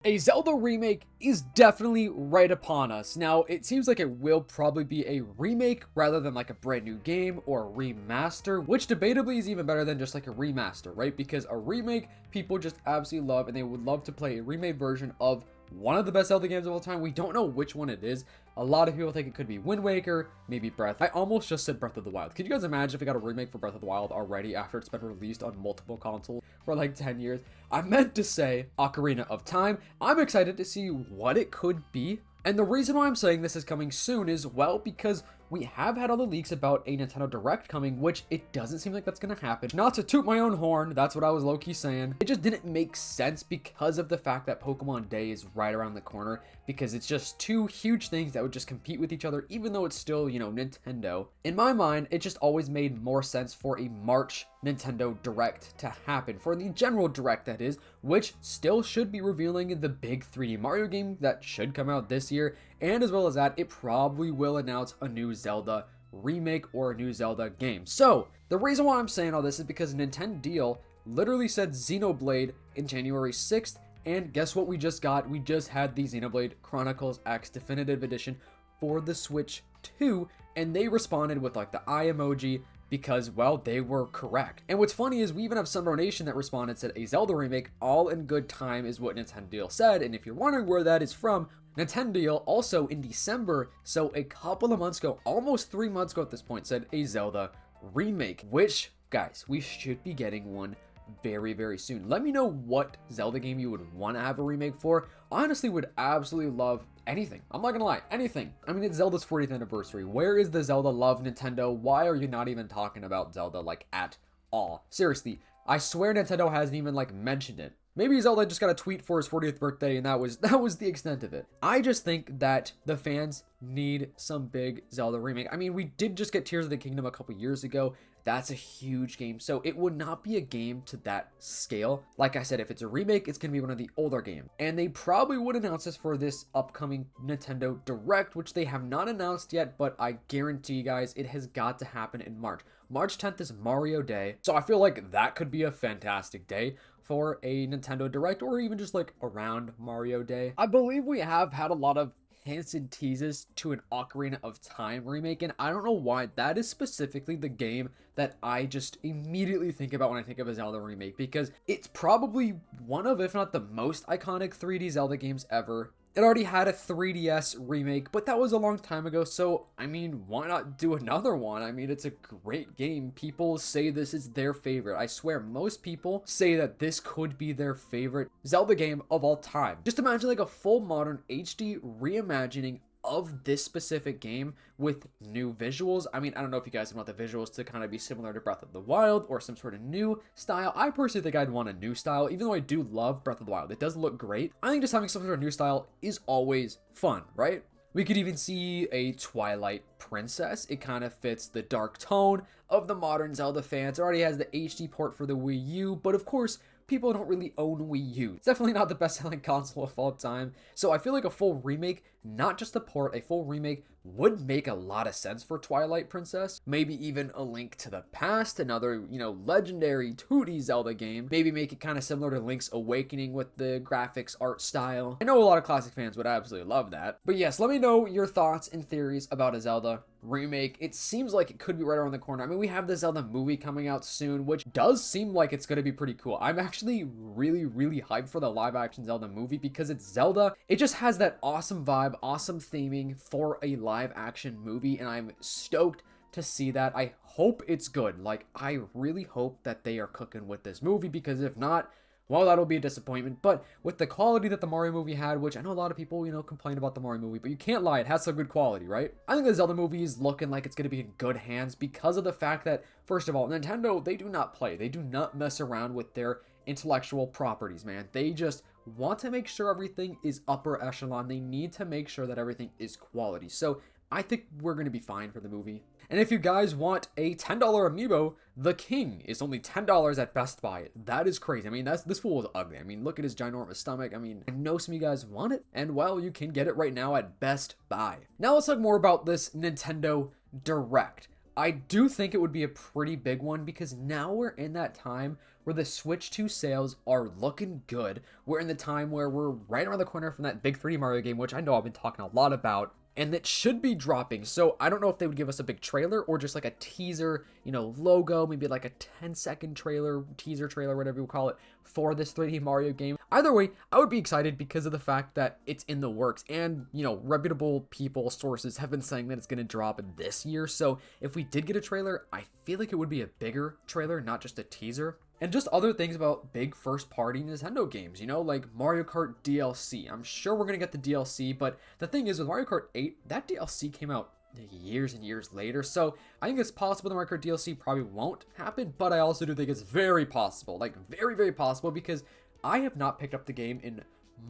A Zelda remake is definitely right upon us. Now, it seems like it will probably be a remake rather than like a brand new game or a remaster, which debatably is even better than just like a remaster, right? Because a remake, people just absolutely love and they would love to play a remade version of one of the best Zelda games of all time. We don't know which one it is. A lot of people think it could be Wind Waker, maybe Breath. I almost just said Breath of the Wild. Could you guys imagine if we got a remake for Breath of the Wild already after it's been released on multiple consoles for like 10 years? I meant to say Ocarina of Time. I'm excited to see what it could be. And the reason why I'm saying this is coming soon is, well, because we have had all the leaks about a Nintendo Direct coming, which it doesn't seem like that's going to happen. Not to toot my own horn, that's what I was low-key saying. It just didn't make sense because of the fact that Pokemon Day is right around the corner, because it's just two huge things that would just compete with each other, even though it's still, you know, Nintendo. In my mind, it just always made more sense for a March Nintendo Direct to happen, for the general Direct that is, which still should be revealing the big 3D Mario game that should come out this year, and as well as that, it probably will announce a new Zelda remake or a new Zelda game. So, the reason why I'm saying all this is because Nintendo literally said Xenoblade in January 6th, and guess what we just got? We just had the Xenoblade Chronicles X Definitive Edition for the Switch 2, and they responded with like the eye emoji, because, well, they were correct. And what's funny is we even have Sunbro Nation that responded, said a Zelda remake, all in good time, is what Nintendo said. And if you're wondering where that is from, Nintendo also in December, so a couple of months ago, almost 3 months ago at this point, said a Zelda remake, which, guys, we should be getting one very, very soon. Let me know what Zelda game you would want to have a remake for. I honestly would absolutely love anything. I'm not gonna lie, anything. I mean, it's Zelda's 40th anniversary. Where is the Zelda love, Nintendo? Why are you not even talking about Zelda, like, at all? Seriously, I swear Nintendo hasn't even, like, mentioned it. Maybe Zelda just got a tweet for his 40th birthday and that was the extent of it. I just think that the fans need some big Zelda remake. I mean, we did just get Tears of the Kingdom a couple years ago. That's a huge game, so it would not be a game to that scale. Like I said, if it's a remake, it's going to be one of the older games. And they probably would announce this for this upcoming Nintendo Direct, which they have not announced yet, but I guarantee you guys, it has got to happen in March. March 10th is Mario Day, so I feel like that could be a fantastic day for a Nintendo Direct, or even just like around Mario Day. I believe we have had a lot of hints and teases to an Ocarina of Time remake, and I don't know why that is specifically the game that I just immediately think about when I think of a Zelda remake, because it's probably one of, if not the most iconic 3D Zelda games ever. It already had a 3DS remake, but that was a long time ago, so, I mean, why not do another one? I mean, it's a great game. People say this is their favorite. I swear, most people say that this could be their favorite Zelda game of all time. Just imagine like a full modern HD reimagining of this specific game with new visuals. I mean, I don't know if you guys want the visuals to kind of be similar to Breath of the Wild or some sort of new style. I personally think I'd want a new style, even though I do love Breath of the Wild. It does look great. I think just having some sort of new style is always fun, right? We could even see a Twilight Princess. It kind of fits the dark tone of the modern Zelda fans. It already has the HD port for the Wii U, but of course, people don't really own Wii U. It's definitely not the best-selling console of all time. So I feel like a full remake, not just a port, a full remake would make a lot of sense for Twilight Princess. Maybe even a Link to the Past, another, you know, legendary 2D Zelda game. Maybe make it kind of similar to Link's Awakening with the graphics, art style. I know a lot of classic fans would absolutely love that. But yes, let me know your thoughts and theories about a Zelda remake. It seems like it could be right around the corner. I mean, we have the Zelda movie coming out soon, which does seem like it's going to be pretty cool. I'm actually really hyped for the live action Zelda movie because it's Zelda. It just has that awesome vibe, awesome theming for a live action movie, and I'm stoked to see that. I hope it's good. Like, I really hope that they are cooking with this movie, because if not, well, that'll be a disappointment. But with the quality that the Mario movie had, which I know a lot of people, you know, complain about the Mario movie, but you can't lie, it has some good quality, right? I think the Zelda movie is looking like it's going to be in good hands because of the fact that, first of all, Nintendo, they do not play. They do not mess around with their intellectual properties, man. They just want to make sure everything is upper echelon. They need to make sure that everything is quality. So I think we're going to be fine for the movie. And if you guys want a $10 amiibo, the King is only $10 at Best Buy. That is crazy. I mean, this fool is ugly. I mean, look at his ginormous stomach. I mean, I know some of you guys want it, and well, you can get it right now at Best Buy. Now let's talk more about this Nintendo Direct. I do think it would be a pretty big one because now we're in that time where the Switch 2 sales are looking good. We're in the time where we're right around the corner from that big 3D Mario game, which I know I've been talking a lot about, and that should be dropping. So I don't know if they would give us a big trailer or just like a teaser, logo, maybe like a 10-second trailer, teaser trailer, whatever you call it, for this 3D Mario game. Either way, I would be excited because of the fact that it's in the works, and reputable people, sources have been saying that it's going to drop this year. So if we did get a trailer, I feel like it would be a bigger trailer, not just a teaser. And just other things about big first-party Nintendo games, like Mario Kart DLC. I'm sure we're going to get the DLC, but the thing is, with Mario Kart 8, that DLC came out years and years later, so I think it's possible the Mario Kart DLC probably won't happen, but I also do think it's very possible, like very, very possible, because I have not picked up the game in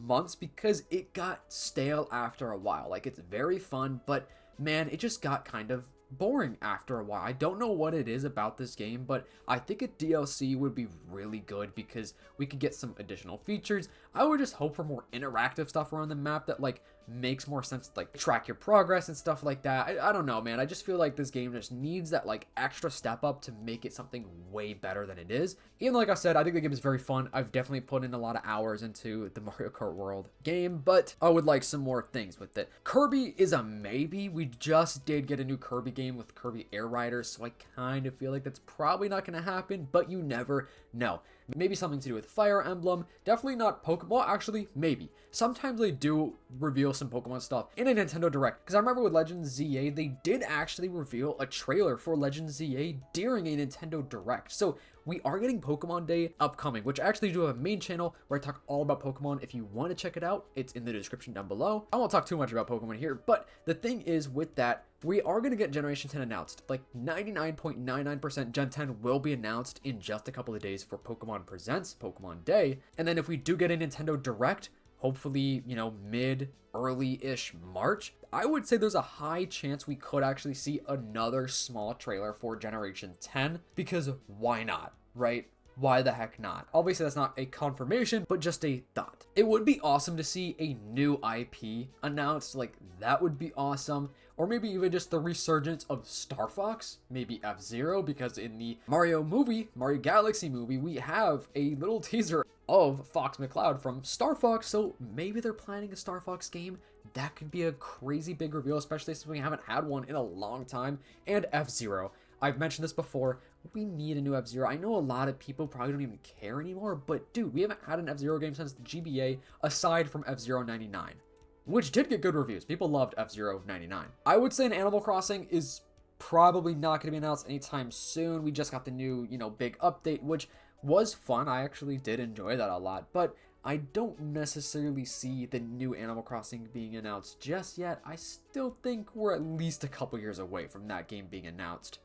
months because it got stale after a while. Like, it's very fun, but man, it just got kind of boring after a while. I don't know what it is about this game, but I think a DLC would be really good because we could get some additional features. I would just hope for more interactive stuff around the map that like makes more sense to like track your progress and stuff like that. I don't know, man. I just feel like this game just needs that like extra step up to make it something way better than it is. Even like I said, I think the game is very fun. I've definitely put in a lot of hours into the Mario Kart World game, but I would like some more things with it. Kirby is a maybe. We just did get a new Kirby game with Kirby Air Riders, so I kind of feel like that's probably not going to happen, but you never know. Maybe something to do with Fire Emblem. Definitely not Pokemon. Well, actually, maybe. Sometimes they do reveal some Pokemon stuff in a Nintendo Direct. Because I remember with Legends ZA, they did actually reveal a trailer for Legends ZA during a Nintendo Direct. So we are getting Pokemon Day upcoming, which I actually do have a main channel where I talk all about Pokemon. If you want to check it out, it's in the description down below. I won't talk too much about Pokemon here, but the thing is with that, we are going to get Generation 10 announced. Like 99.99% Gen 10 will be announced in just a couple of days for Pokemon Presents, Pokemon Day. And then if we do get a Nintendo Direct, hopefully, early-ish March, I would say there's a high chance we could actually see another small trailer for Generation 10, because why not, right? Why the heck not? Obviously, that's not a confirmation, but just a thought. It would be awesome to see a new IP announced, like that would be awesome. Or maybe even just the resurgence of Star Fox, maybe F-Zero, because in the Mario Galaxy movie, we have a little teaser of Fox McCloud from Star Fox, so maybe they're planning a Star Fox game. That could be a crazy big reveal, especially since we haven't had one in a long time. And F-Zero. I've mentioned this before, we need a new F-Zero. I know a lot of people probably don't even care anymore, but dude, we haven't had an F-Zero game since the GBA, aside from F-Zero 99, which did get good reviews. People loved F-Zero 99. I would say an Animal Crossing is probably not going to be announced anytime soon. We just got the new, big update, which was fun. I actually did enjoy that a lot, but I don't necessarily see the new Animal Crossing being announced just yet. I still think we're at least a couple years away from that game being announced.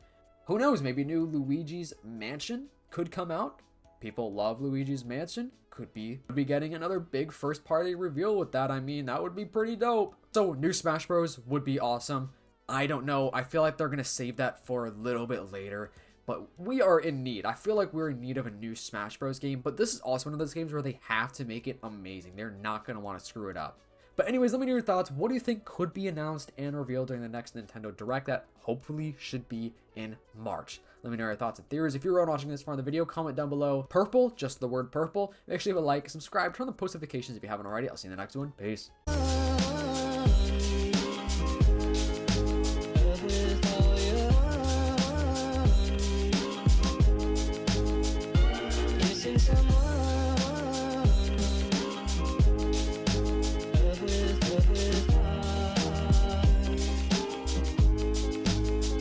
Who knows, maybe new Luigi's Mansion could come out. People love Luigi's Mansion. Could be getting another big first party reveal with that. I mean, that would be pretty dope. So new Smash Bros would be awesome. I don't know. I feel like they're going to save that for a little bit later. But we are in need. I feel like we're in need of a new Smash Bros game. But this is also one of those games where they have to make it amazing. They're not going to want to screw it up. But anyways, let me know your thoughts. What do you think could be announced and revealed during the next Nintendo Direct that hopefully should be in March? Let me know your thoughts and theories. If you're watching this far in the video, comment down below. Purple, just the word purple. Make sure you have a like, subscribe, turn on the post notifications if you haven't already. I'll see you in the next one. Peace.